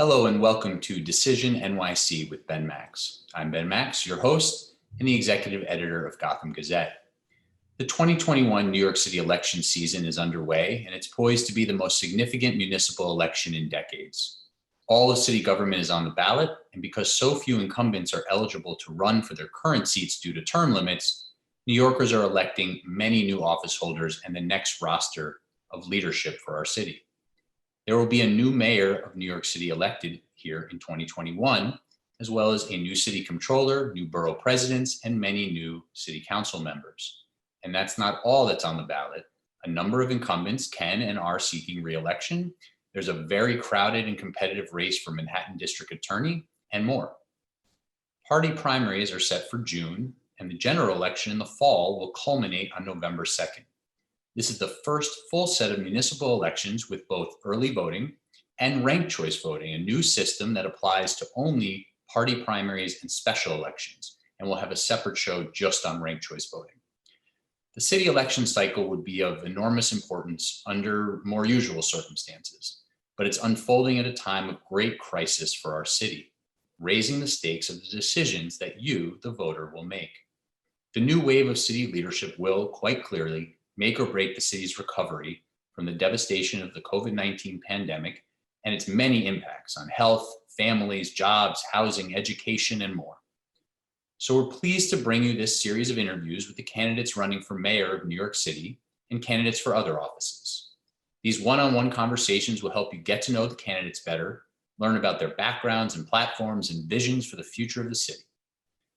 Hello and welcome to Decision NYC with Ben Max. I'm Ben Max, your host and the executive editor of Gotham Gazette. The 2021 New York City election season is underway, and it's poised to be the most significant municipal election in decades. All of city government is on the ballot, and because so few incumbents are eligible to run for their current seats due to term limits, New Yorkers are electing many new office holders and the next roster of leadership for our city. There will be a new mayor of New York City elected here in 2021, as well as a new city controller, new borough presidents, and many new city council members. And that's not all that's on the ballot. A number of incumbents can and are seeking re-election. There's a very crowded and competitive race for Manhattan District Attorney and more. Party primaries are set for June, and the general election in the fall will culminate on November 2nd. This is the first full set of municipal elections with both early voting and ranked choice voting, a new system that applies to only party primaries and special elections, and we'll have a separate show just on ranked choice voting. The city election cycle would be of enormous importance under more usual circumstances, but it's unfolding at a time of great crisis for our city, raising the stakes of the decisions that you, the voter, will make. The new wave of city leadership will, quite clearly, make or break the city's recovery from the devastation of the COVID-19 pandemic and its many impacts on health, families, jobs, housing, education, and more. So we're pleased to bring you this series of interviews with the candidates running for mayor of New York City and candidates for other offices. These one-on-one conversations will help you get to know the candidates better, learn about their backgrounds and platforms and visions for the future of the city.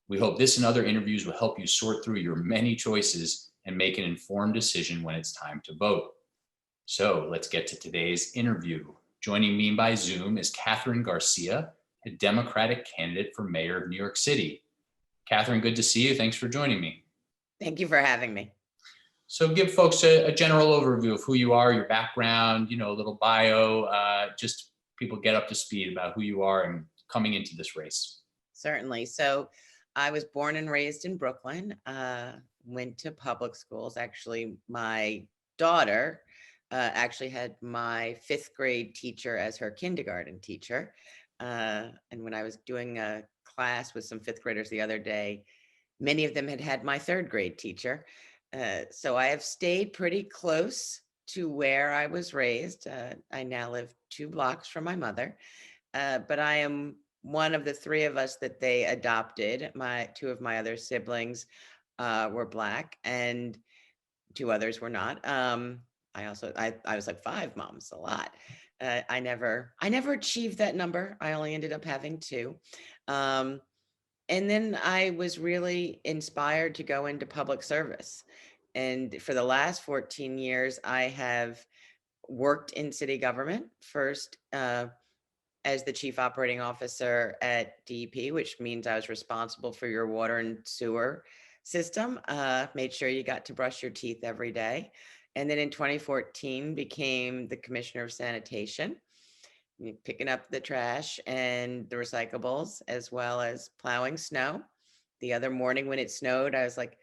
We hope this and other interviews will help you sort through your many choices and make an informed decision when it's time to vote. So let's get to today's interview. Joining me by Zoom is Kathryn Garcia, a Democratic candidate for mayor of New York City. Kathryn, good to see you. Thanks for joining me. Thank you for having me. So give folks a general overview of who you are, your background, a little bio, just people get up to speed about who you are and coming into this race. Certainly. So I was born and raised in Brooklyn, went to public schools. Actually, my daughter actually had my 5th grade teacher as her kindergarten teacher. And when I was doing a class with some 5th graders the other day, many of them had my 3rd grade teacher. So I have stayed pretty close to where I was raised. I now live 2 blocks from my mother, but I am one of the 3 of us that they adopted. 2 of my other siblings were Black and 2 others were not. I was like 5 moms, a lot. I never achieved that number. I only ended up having 2. And then I was really inspired to go into public service. And for the last 14 years, I have worked in city government, first as the chief operating officer at DEP, which means I was responsible for your water and sewer system, made sure you got to brush your teeth every day. And then in 2014, became the commissioner of sanitation, picking up the trash and the recyclables, as well as plowing snow. The other morning when it snowed, I was like,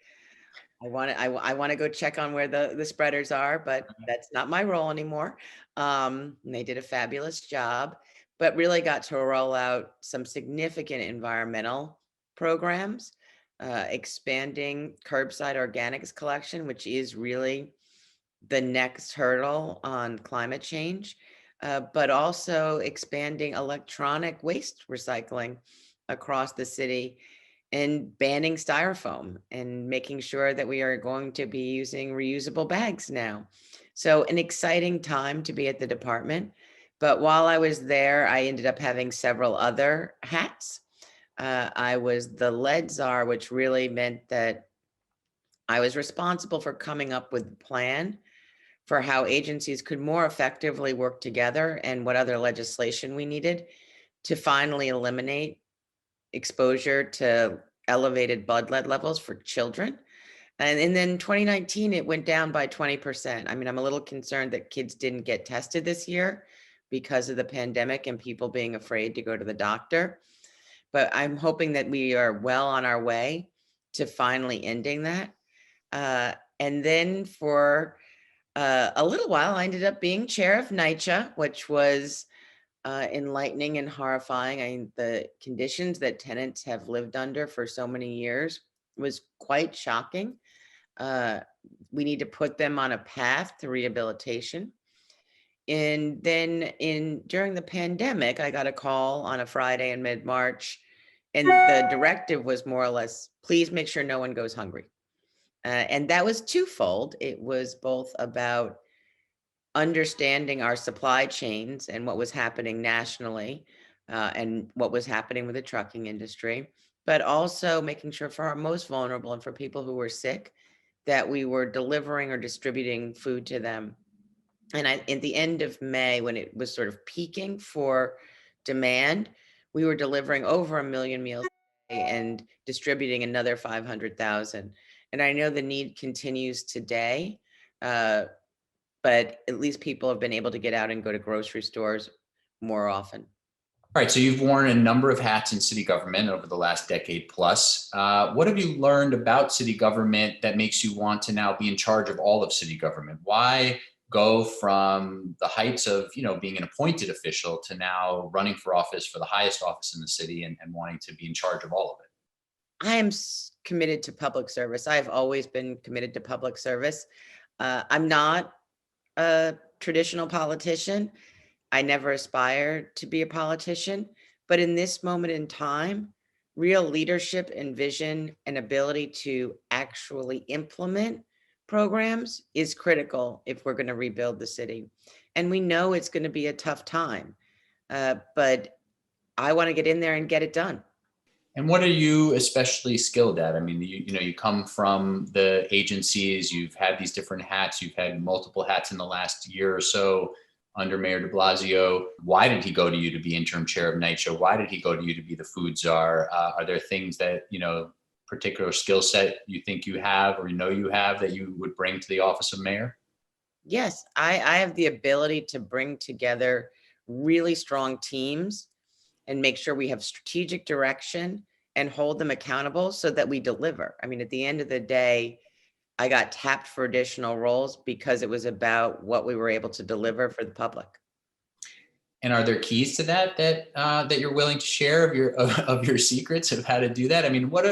I want to go check on where the spreaders are, but that's not my role anymore. And they did a fabulous job, but really got to roll out some significant environmental programs, expanding curbside organics collection, which is really the next hurdle on climate change, but also expanding electronic waste recycling across the city and banning styrofoam and making sure that we are going to be using reusable bags now. So an exciting time to be at the department. But while I was there, I ended up having several other hats. I was the lead czar, which really meant that I was responsible for coming up with a plan for how agencies could more effectively work together and what other legislation we needed to finally eliminate exposure to elevated blood lead levels for children. And then 2019, it went down by 20%. I mean, I'm a little concerned that kids didn't get tested this year because of the pandemic and people being afraid to go to the doctor. But I'm hoping that we are well on our way to finally ending that. And then for a little while, I ended up being chair of NYCHA, which was enlightening and horrifying. The conditions that tenants have lived under for so many years was quite shocking. Uh, we need to put them on a path to rehabilitation. And then during the pandemic, I got a call on a Friday in mid-March, and the directive was more or less, please make sure no one goes hungry. And that was twofold. It was both about understanding our supply chains and what was happening nationally, and what was happening with the trucking industry, but also making sure for our most vulnerable and for people who were sick, that we were delivering or distributing food to them. And in the end of May, when it was sort of peaking for demand, we were delivering over 1 million meals a day and distributing another 500,000. And I know the need continues today, uh, but at least people have been able to get out and go to grocery stores more often. All right, so you've worn a number of hats in city government over the last decade plus. What have you learned about city government that makes you want to now be in charge of all of city government? Why go from the heights of, being an appointed official to now running for office for the highest office in the city and wanting to be in charge of all of it? I am committed to public service. I've always been committed to public service. I'm not a traditional politician. I never aspired to be a politician, but in this moment in time, real leadership and vision and ability to actually implement programs is critical if we're going to rebuild the city. And we know it's going to be a tough time, but I want to get in there and get it done. And what are you especially skilled at? I mean, you come from the agencies, you've had these different hats, you've had multiple hats in the last year or so under Mayor de Blasio. Why did he go to you to be interim chair of Night Show? Why did he go to you to be the food czar? Are there things that, particular skill set you think you have or you have that you would bring to the office of mayor? Yes, I have the ability to bring together really strong teams and make sure we have strategic direction and hold them accountable so that we deliver. I mean, at the end of the day, I got tapped for additional roles because it was about what we were able to deliver for the public. And are there keys to that you're willing to share of your of your secrets of how to do that? I mean, what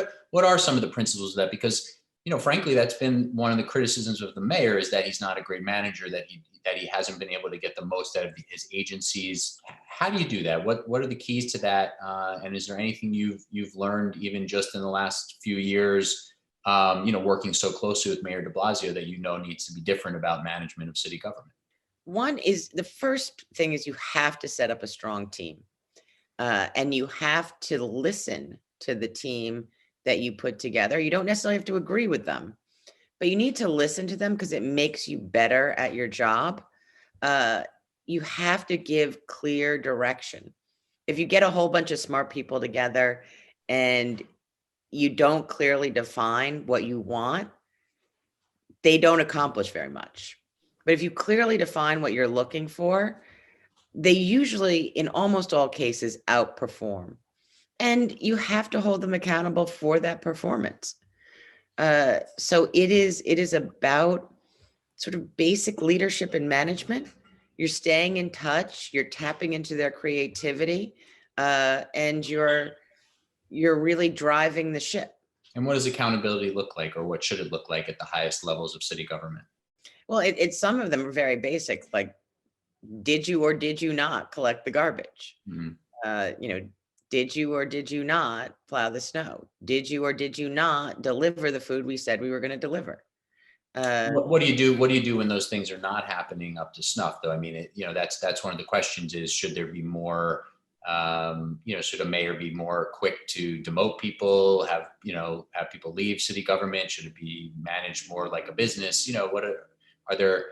are some of the principles of that? Because frankly, that's been one of the criticisms of the mayor is that he's not a great manager, that he hasn't been able to get the most out of his agencies. How do you do that? What are the keys to that? And is there anything you've learned even just in the last few years, working so closely with Mayor de Blasio that needs to be different about management of city government? One is the first thing is you have to set up a strong team, and you have to listen to the team that you put together. You don't necessarily have to agree with them, but you need to listen to them because it makes you better at your job. Uh, you have to give clear direction. If you get a whole bunch of smart people together and you don't clearly define what you want, they don't accomplish very much. But if you clearly define what you're looking for, they usually, in almost all cases, outperform. And you have to hold them accountable for that performance. So it is about sort of basic leadership and management. You're staying in touch, you're tapping into their creativity, and you're really driving the ship. And what does accountability look like, or what should it look like at the highest levels of city government? Well, it's some of them are very basic, like did you or did you not collect the garbage? Mhm. Uh, you know, did you or did you not plow the snow? Did you or did you not deliver the food we said we were going to deliver? Uh, What do you do? What do you do when those things are not happening up to snuff, though? I mean, that's one of the questions: is should there be more? Should a mayor be more quick to demote people? Have people leave city government? Should it be managed more like a business? Are there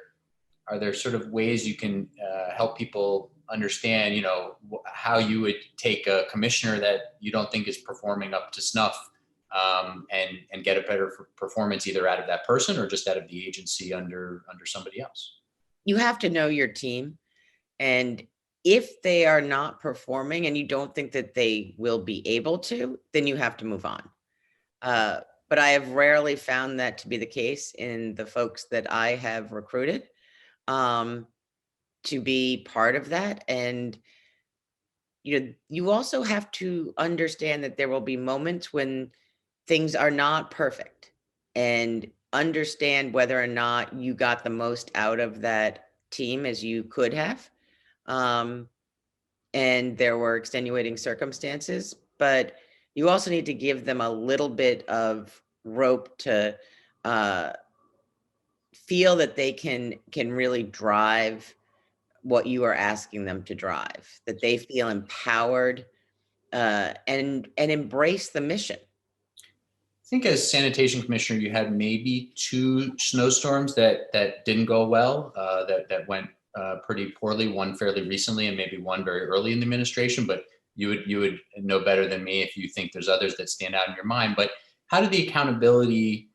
are there sort of ways you can help people understand, how you would take a commissioner that you don't think is performing up to snuff, and get a better performance either out of that person or just out of the agency under somebody else? you have to know your team, and if they are not performing and you don't think that they will be able to, then you have to move on. Uh, but I have rarely found that to be the case in the folks that I have recruited, um, to be part of that. And you also have to understand that there will be moments when things are not perfect, and understand whether or not you got the most out of that team as you could have. Um, and there were extenuating circumstances, but you also need to give them a little bit of rope to uh, feel that they can really drive what you are asking them to drive, that they feel empowered, and embrace the mission. I think as sanitation commissioner, you had maybe 2 snowstorms that didn't go well, that went pretty poorly. One fairly recently, and maybe one very early in the administration. But you would know better than me if you think there's others that stand out in your mind. But how did the accountability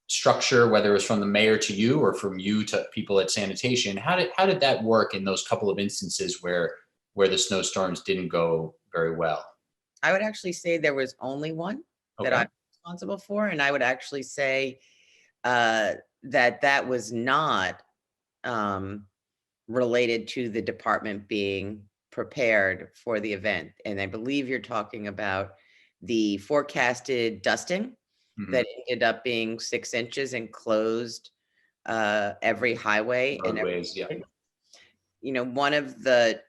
structure, whether it was from the mayor to you or from you to people at sanitation, how did that work in those couple of instances where the snowstorms didn't go very well? I would actually say there was only one that Okay. I'm responsible for, and I would actually say uh, that was not um, related to the department being prepared for the event. And I believe you're talking about the forecasted dusting Mhm. that ended up being 6 inches and closed every highway and Roadways, yeah. every, one of the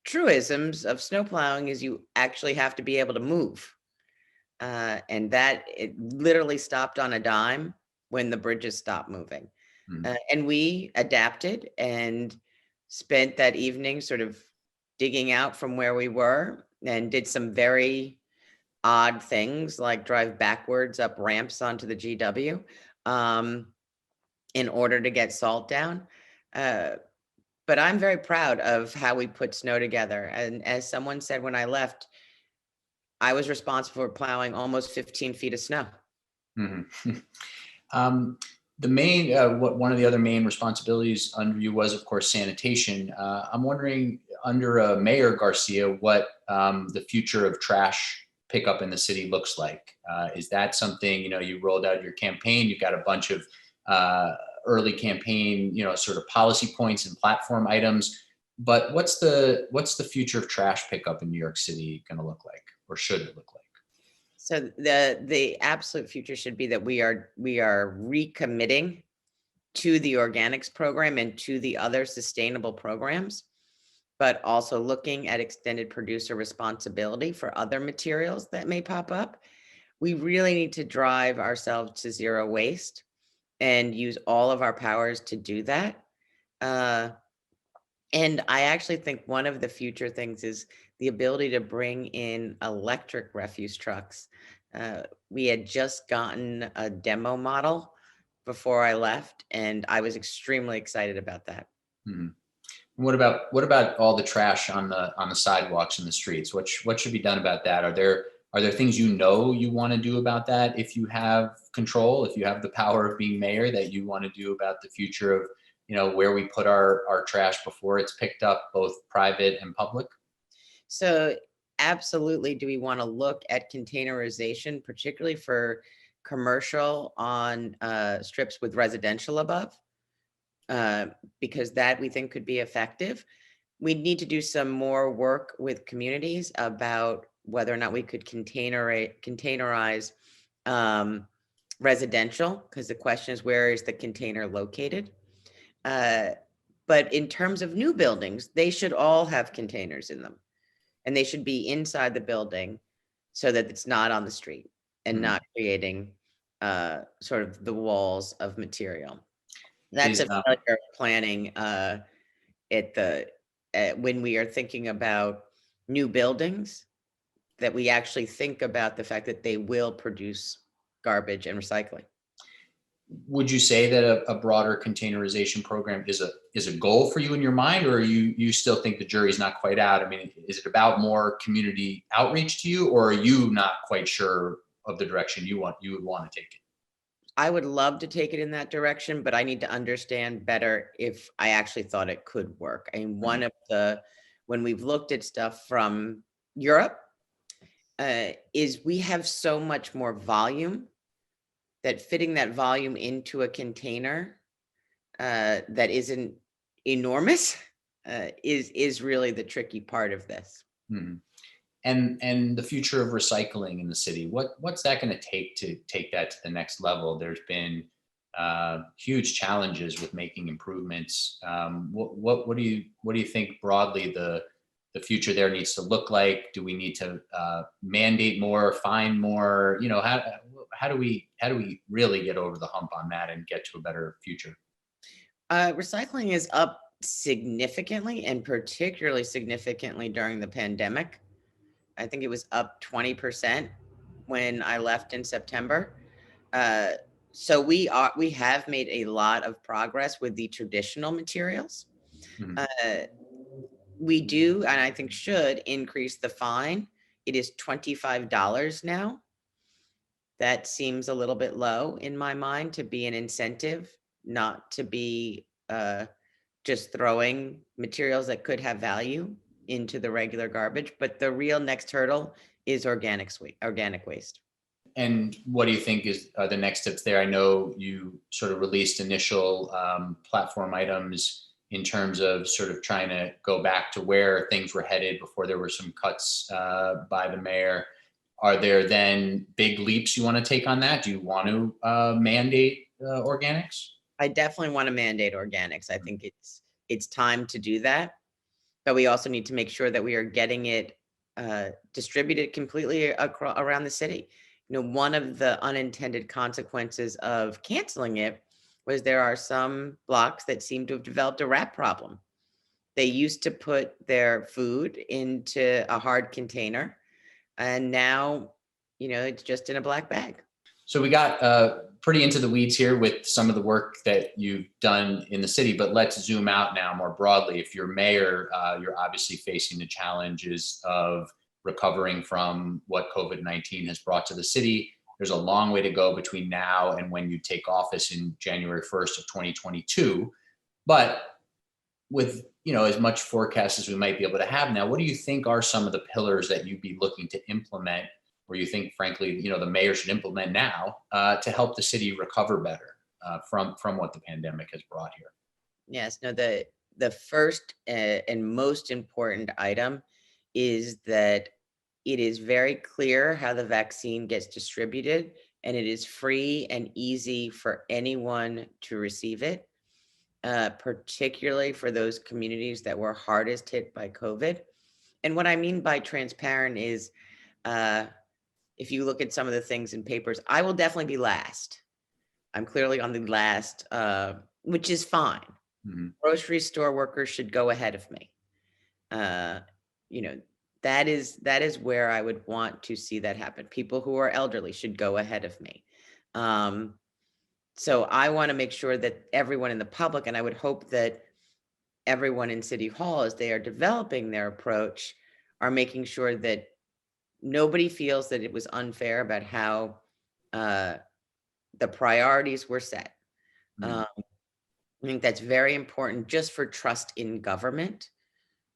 truisms of snowplowing is you actually have to be able to move. And that it literally stopped on a dime when the bridges stopped moving. Mhm. And we adapted and spent that evening sort of digging out from where we were, and did some very odd things like drive backwards up ramps onto the GW um, in order to get salt down. Uh, but I'm very proud of how we put snow together. And as someone said when I left, I was responsible for plowing almost 15 feet of snow. Mhm. Um, one of the other main responsibilities under you was, of course, sanitation. I'm wondering, under Mayor Garcia, what the future of trash pickup in the city looks like. Is that something, you rolled out your campaign? You've got a bunch of uh, early campaign, sort of policy points and platform items. But what's the future of trash pickup in New York City going to look like, or should it look like? So the absolute future should be that we are recommitting to the organics program and to the other sustainable programs, but also looking at extended producer responsibility for other materials that may pop up. We really need to drive ourselves to zero waste and use all of our powers to do that. Uh, and I actually think one of the future things is the ability to bring in electric refuse trucks. We had just gotten a demo model before I left, and I was extremely excited about that. Mhm. What about all the trash on the sidewalks and the streets? What should be done about that? Are there things you want to do about that if you have control, if you have the power of being mayor, that you want to do about the future of where we put our trash before it's picked up, both private and public? So, absolutely, do we want to look at containerization, particularly for commercial on strips with residential above? Uh, because that we think could be effective. We need to do some more work with communities about whether or not we could containerize um, residential, because the question is, where is the container located? Uh, but in terms of new buildings, they should all have containers in them, and they should be inside the building so that it's not on the street and Mhm. not creating sort of the walls of material. That's Is a failure of planning at the when we are thinking about new buildings, that we actually think about the fact that they will produce garbage and recycling. Would you say that a broader containerization program is a goal for you in your mind, or you still think the jury's not quite out? I mean, is it about more community outreach to you, or are you not quite sure of the direction you would want to take it? I would love to take it in that direction, but I need to understand better if I actually thought it could work. I mean, Mhm. when we've looked at stuff from Europe, is we have so much more volume that fitting that volume into a container that isn't enormous is really the tricky part of this. Mhm. and the future of recycling in the city. What's that going to take that to the next level? There's been huge challenges with making improvements. What do you think broadly the future there needs to look like? Do we need to mandate more, fine more? You know, how do we really get over the hump on that and get to a better future? Recycling is up significantly, and particularly significantly during the pandemic. I think it was up 20% when I left in September. Uh, so we have made a lot of progress with the traditional materials. Mhm. Uh, we do, and I think should increase the fine. It is $25 now. That seems a little bit low in my mind to be an incentive, not to be just throwing materials that could have value into the regular garbage. But the real next hurdle is organic waste. And what do you think are the next steps there? I know you sort of released initial platform items in terms of sort of trying to go back to where things were headed before there were some cuts by the mayor. Are there then big leaps you want to take on that? Do you want to mandate organics? I definitely want to mandate organics. I think it's time to do that, but we also need to make sure that we are getting it distributed completely around the city. You know, one of the unintended consequences of canceling it was there are some blocks that seem to have developed a rat problem. They used to put their food into a hard container, and now, you know, it's just in a black bag. So we got pretty into the weeds here with some of the work that you've done in the city, but let's zoom out now more broadly. If you're mayor, you're obviously facing the challenges of recovering from what COVID-19 has brought to the city. There's a long way to go between now and when you take office in January 1st of 2022. But with, you know, as much forecast as we might be able to have now, what do you think are some of the pillars that you'd be looking to implement, or you think, frankly, you know, the mayor should implement now to help the city recover better from what the pandemic has brought here? Yes, no, the first and most important item is that it is very clear how the vaccine gets distributed, and it is free and easy for anyone to receive it, particularly for those communities that were hardest hit by COVID. And what I mean by transparent is, uh, if you look at some of the things in papers, I will definitely be last. I'm clearly on the last, which is fine. Mhm. Grocery store workers should go ahead of me. Uh, you know, that is where I would want to see that happen. People who are elderly should go ahead of me. Um, so I want to make sure that everyone in the public, and I would hope that everyone in City Hall, as they are developing their approach, are making sure that nobody feels that it was unfair about how uh, the priorities were set. Mhm. Um, I think that's very important just for trust in government,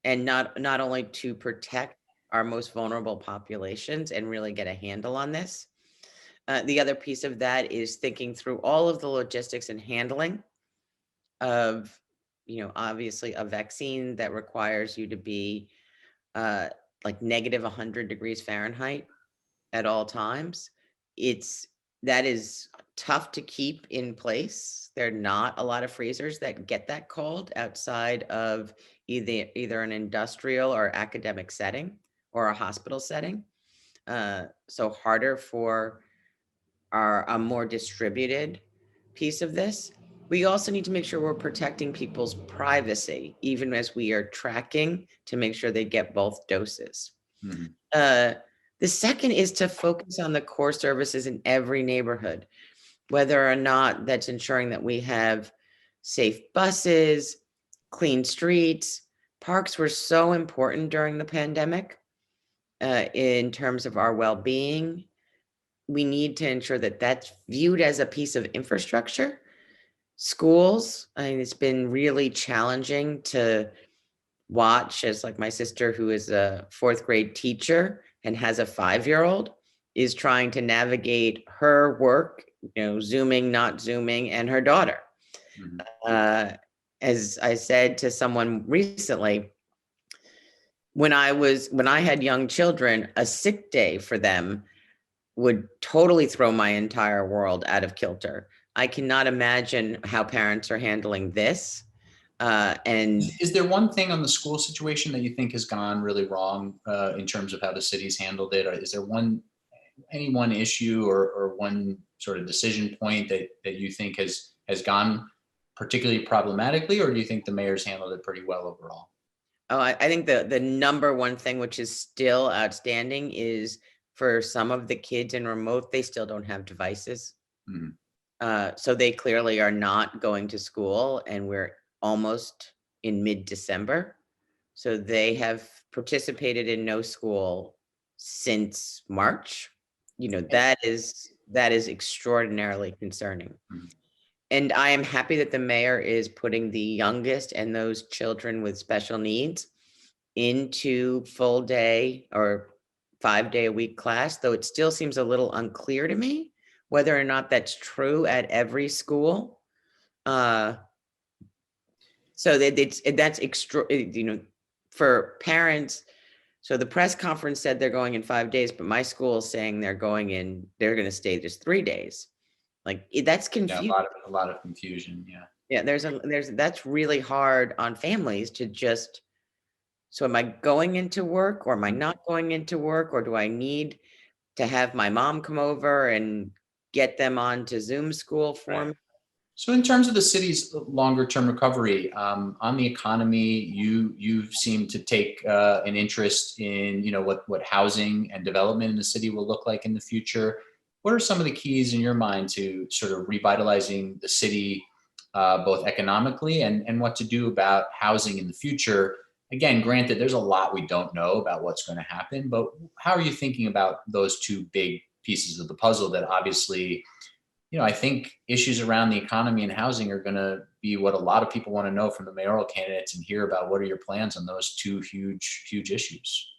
and not only to protect our most vulnerable populations and really get a handle on this. The other piece of that is thinking through all of the logistics and handling of, you know, obviously a vaccine that requires you to be uh, like negative 100 degrees Fahrenheit at all times. It's that is tough to keep in place. There are not a lot of freezers that get that cold outside of either an industrial or academic setting or a hospital setting. So harder for a more distributed piece of this. We also need to make sure we're protecting people's privacy, even as we are tracking to make sure they get both doses. Mhm. Uh, the second is to focus on the core services in every neighborhood, whether or not that's ensuring that we have safe buses, clean streets. Parks were so important during the pandemic in terms of our well-being. We need to ensure that that's viewed as a piece of infrastructure. Schools, I mean, it's been really challenging to watch as, like, my sister, who is a fourth grade teacher and has a 5-year-old, is trying to navigate her work, you know, zooming, not zooming, and her daughter. Mhm. Uh, as I said to someone recently, when I had young children, a sick day for them would totally throw my entire world out of kilter. I cannot imagine how parents are handling this. And Is there one thing on the school situation that you think has gone really wrong in terms of how the city's handled it? Or is there any one issue or one sort of decision point that you think has gone particularly problematically, or do you think the mayor's handled it pretty well overall? oh, I think the number one thing, which is still outstanding, is for some of the kids in remote, they still don't have devices. Mhm. So they clearly are not going to school, and we're almost in mid-December. So they have participated in no school since March. That is extraordinarily concerning. Mhm. And I am happy that the mayor is putting the youngest and those children with special needs into full day or 5-day a week class, though it still seems a little unclear to me whether or not that's true at every school. Uh, so that's extra, for parents. So the press conference said they're going in 5 days, but my school is saying they're going to stay just 3 days. Like that's Yeah, confusing. a lot of confusion. Yeah. Yeah, that's really hard on families to just, so am I going into work or am I not going into work, or do I need to have my mom come over and get them onto Zoom school for Right. me? So in terms of the city's longer term recovery, on the economy, you seem to take an interest in what housing and development in the city will look like in the future. What are some of the keys in your mind to sort of revitalizing the city, both economically and what to do about housing in the future? Again, granted, there's a lot we don't know about what's going to happen, but how are you thinking about those two big pieces of the puzzle that obviously, I think issues around the economy and housing are going to be what a lot of people want to know from the mayoral candidates and hear about what are your plans on those two huge, huge issues.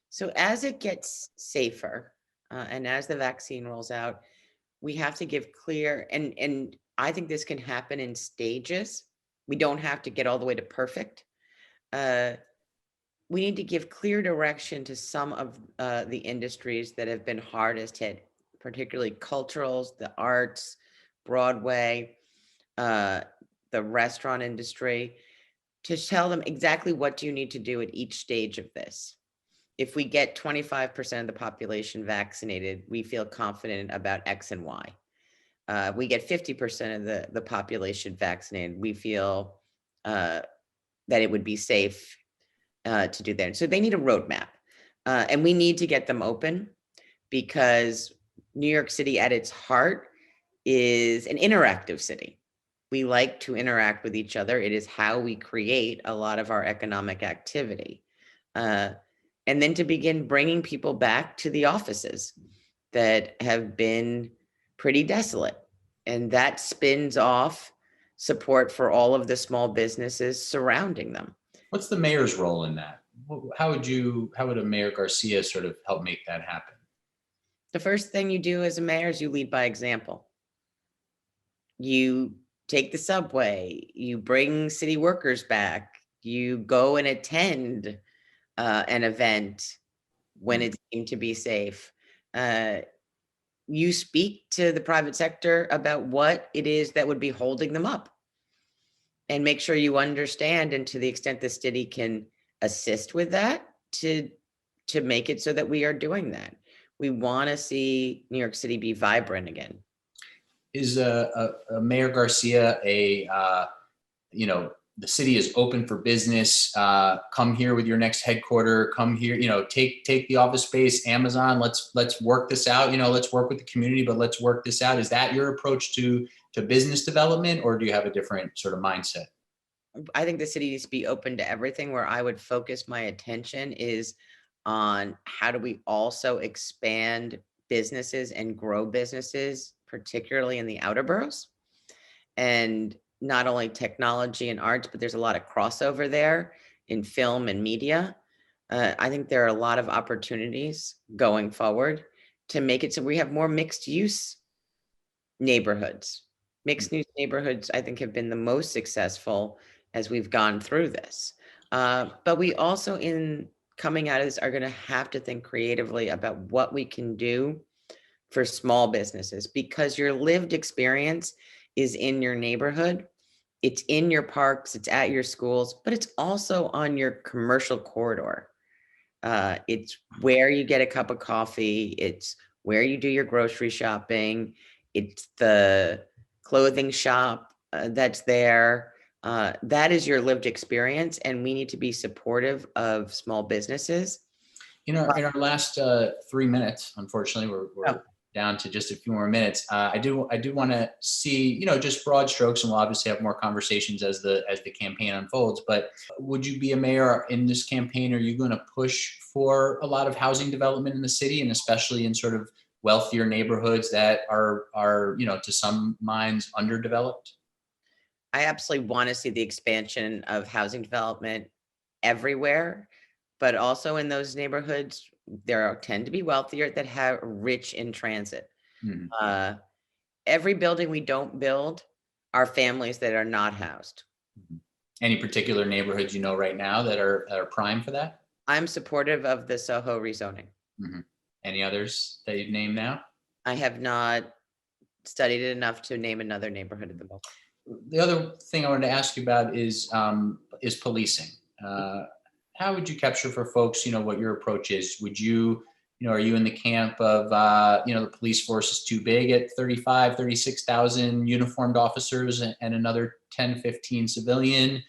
So as it gets safer, and as the vaccine rolls out, we have to give clear, and I think this can happen in stages. We don't have to get all the way to perfect. Uh, we need to give clear direction to some of the industries that have been hardest hit, particularly culturals, the arts, Broadway, uh, the restaurant industry, to tell them exactly what do you need to do at each stage of this. If we get 25% of the population vaccinated, we feel confident about X and Y. We get 50% of the population vaccinated, we feel that it would be safe to do that. So they need a roadmap, and we need to get them open, because New York City at its heart is an interactive city. We like to interact with each other. It is how we create a lot of our economic activity. Uh, and then to begin bringing people back to the offices that have been pretty desolate. And that spins off support for all of the small businesses surrounding them. What's the mayor's role in that? How would a Mayor Garcia sort of help make that happen? The first thing you do as a mayor is you lead by example. You take the subway, you bring city workers back, you go and attend an event when Mhm. it seemed to be safe. Uh, you speak to the private sector about what it is that would be holding them up, and make sure you understand, and to the extent the city can assist with that, to make it so that we are doing that. We want to see New York City be vibrant again. Is a Mayor Garcia the city is open for business. Come here with your next headquarter. Come here, take the office space. Amazon. Let's work this out. Let's work with the community, but let's work this out. Is that your approach to business development, or do you have a different sort of mindset? I think the city needs to be open to everything. Where I would focus my attention is on how do we also expand businesses and grow businesses, particularly in the outer boroughs, and not only technology and arts, but there's a lot of crossover there in film and media. I think there are a lot of opportunities going forward to make it so we have more mixed use neighborhoods. Mixed use neighborhoods, I think, have been the most successful as we've gone through this. But we also, in coming out of this are going to have to think creatively about what we can do for small businesses, because your lived experience is in your neighborhood. It's in your parks, it's at your schools, but it's also on your commercial corridor. It's where you get a cup of coffee. It's where you do your grocery shopping. It's the clothing shop that's there. That is your lived experience, and we need to be supportive of small businesses. In our last 3 minutes, unfortunately, we're Oh, down to just a few more minutes. I do want to see, just broad strokes, and we'll obviously have more conversations as the campaign unfolds. But would you be a mayor in this campaign? Are you going to push for a lot of housing development in the city, and especially in sort of wealthier neighborhoods that are to some minds underdeveloped? I absolutely want to see the expansion of housing development everywhere, but also in those neighborhoods, tend to be wealthier that have rich in transit. Mhm. Uh, every building we don't build are families that are not housed. Any particular neighborhoods right now that are prime for that? I'm supportive of the Soho rezoning. Mhm. Any others that you'd name now? I have not studied it enough to name another neighborhood at the moment. The other thing I wanted to ask you about is policing. How would you capture for folks, what your approach is? Would you, are you in the camp of, the police force is too big at 35, 36,000 uniformed officers and another 10, 15 civilian?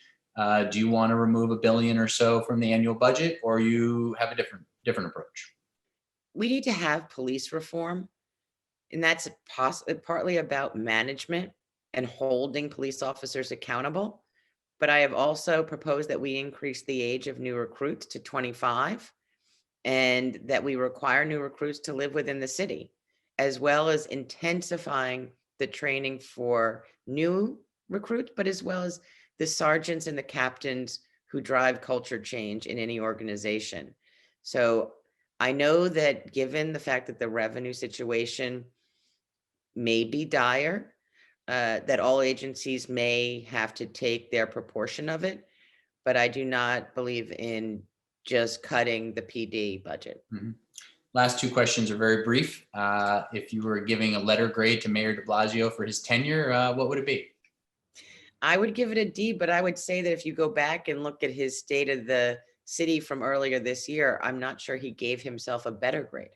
Do you want to remove $1 billion or so from the annual budget, or you have a different approach? We need to have police reform, and that's partly about management and holding police officers accountable. But I have also proposed that we increase the age of new recruits to 25, and that we require new recruits to live within the city, as well as intensifying the training for new recruits, but as well as the sergeants and the captains who drive culture change in any organization. So I know that given the fact that the revenue situation may be dire, that all agencies may have to take their proportion of it, but I do not believe in just cutting the PD budget. Mhm. Last two questions are very brief. If you were giving a letter grade to Mayor de Blasio for his tenure, what would it be? I would give it a D, but I would say that if you go back and look at his state of the city from earlier this year, I'm not sure he gave himself a better grade.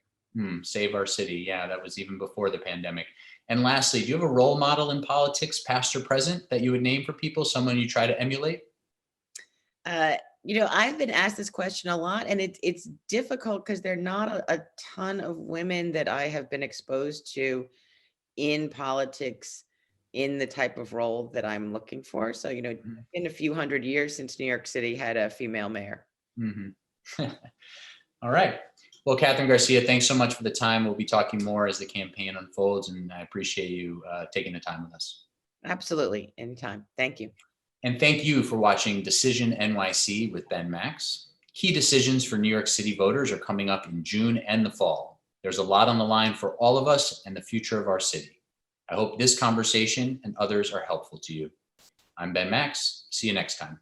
Save our city. Yeah, that was even before the pandemic. And lastly, do you have a role model in politics, past or present, that you would name for people, someone you try to emulate? Uh, I've been asked this question a lot, and it's difficult because there are not a ton of women that I have been exposed to in politics in the type of role that I'm looking for. So, Mhm. in a few hundred years since New York City had a female mayor. Mhm. All right. Well, Kathryn Garcia, thanks so much for the time. We'll be talking more as the campaign unfolds, and I appreciate you taking the time with us. Absolutely. Anytime. Thank you. And thank you for watching Decision NYC with Ben Max. Key decisions for New York City voters are coming up in June and the fall. There's a lot on the line for all of us and the future of our city. I hope this conversation and others are helpful to you. I'm Ben Max. See you next time.